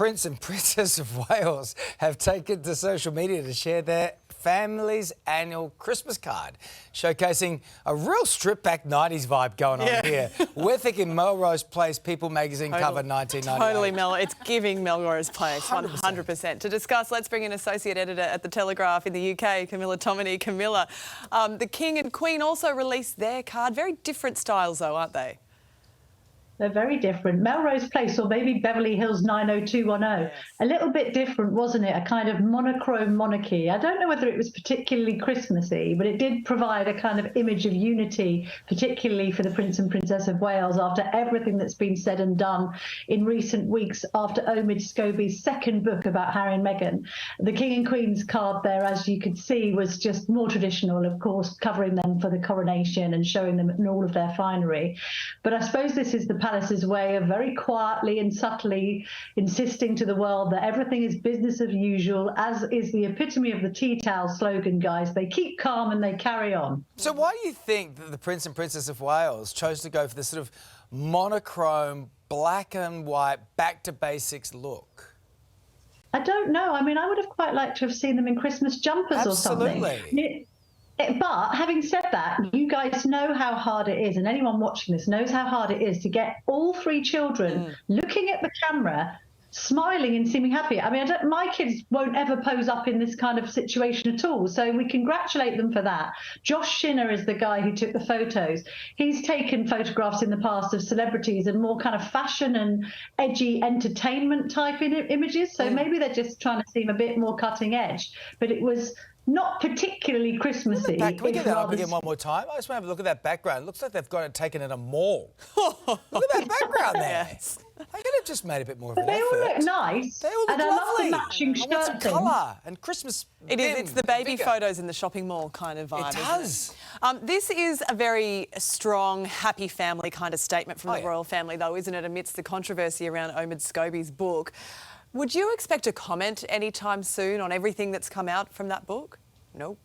Prince and Princess of Wales have taken to social media to share their family's annual Christmas card, showcasing a real stripped-back 90s vibe going on here. We're thinking Melrose Place People magazine cover 1998. Totally, it's giving Melrose Place, 100%. To discuss, let's bring in Associate Editor at The Telegraph in the UK, Camilla Tominey. Camilla, the King and Queen also released their card. Very different styles, though, aren't they? They're very different. Melrose Place, or maybe Beverly Hills 90210. Yes. A little bit different, wasn't it? A kind of monochrome monarchy. I don't know whether it was particularly Christmassy, but it did provide a kind of image of unity, particularly for the Prince and Princess of Wales, after everything that's been said and done in recent weeks after Omid Scobie's second book about Harry and Meghan. The King and Queen's card there, as you could see, was just more traditional, of course, covering them for the coronation and showing them in all of their finery. But I suppose this is the Palace's way of very quietly and subtly insisting to the world that everything is business as usual, as is the epitome of the tea towel slogan, guys. They keep calm and they carry on. So why do you think that the Prince and Princess of Wales chose to go for this sort of monochrome, black and white, back to basics look? I don't know. I mean, I would have quite liked to have seen them in Christmas jumpers or something. Absolutely. But having said that, you guys know how hard it is, and anyone watching this knows how hard it is to get all three children looking at the camera, smiling and seeming happy. I mean, my kids won't ever pose up in this kind of situation at all, so we congratulate them for that. Josh Shinner is the guy who took the photos. He's taken photographs in the past of celebrities and more kind of fashion and edgy entertainment type images, so maybe they're just trying to seem a bit more cutting edge. But it was not particularly Christmassy. Can we get that up again one more time? I just want to have a look at that background. It looks like they've got it taken at a mall. Look at that background there. Yes. They could have just made a bit more of an effort. They all look nice. They all look and lovely. I love the matching shirt. I want some colour and Christmas. It's the baby photos in the shopping mall kind of vibe. It does. This is a very strong, happy family kind of statement from the royal family, though, isn't it, amidst the controversy around Omid Scobie's book. Would you expect a comment anytime soon on everything that's come out from that book? Nope.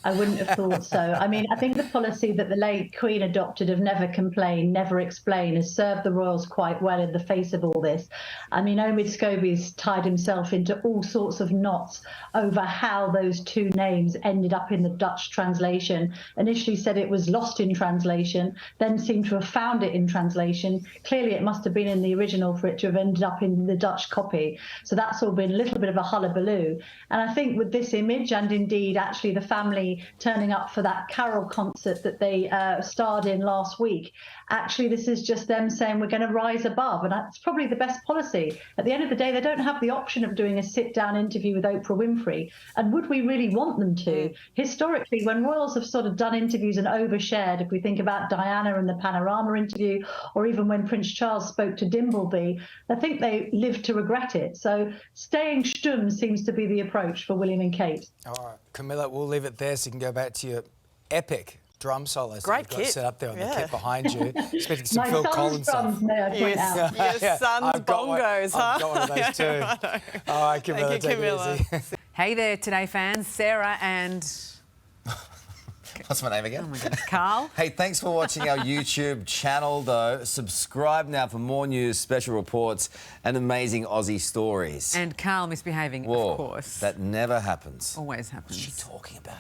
I wouldn't have thought so. I mean, I think the policy that the late Queen adopted of never complain, never explain has served the royals quite well in the face of all this. I mean, Omid Scobie's tied himself into all sorts of knots over how those two names ended up in the Dutch translation. Initially said it was lost in translation, then seemed to have found it in translation. Clearly, it must have been in the original for it to have ended up in the Dutch copy. So that's all been a little bit of a hullabaloo. And I think with this image, and indeed actually the family turning up for that carol concert that they starred in last week, actually this is just them saying we're going to rise above, and that's probably the best policy. At the end of the day, they don't have the option of doing a sit-down interview with Oprah Winfrey, and would we really want them to? Historically, when royals have sort of done interviews and overshared, if we think about Diana and the Panorama interview, or even when Prince Charles spoke to Dimbleby, I think they lived to regret it. So staying stumm seems to be the approach for William and Kate. All right, Camilla, we'll leave it there so you can go back to your epic drum solos Great that you've got set up there on the kit behind you. Expecting some My Phil son's Collins stuff. drums, may I point out. Your son's bongos, huh? I've got one of those too. All right, Camilla, Thank you, take Camilla. it easy. Hey there, Today fans. Sarah and... What's my name again? Oh my God, Carl. Hey, thanks for watching our YouTube channel, though. Subscribe now for more news, special reports and amazing Aussie stories. And Carl misbehaving, Whoa, of course. that never happens. Always happens. What's she talking about?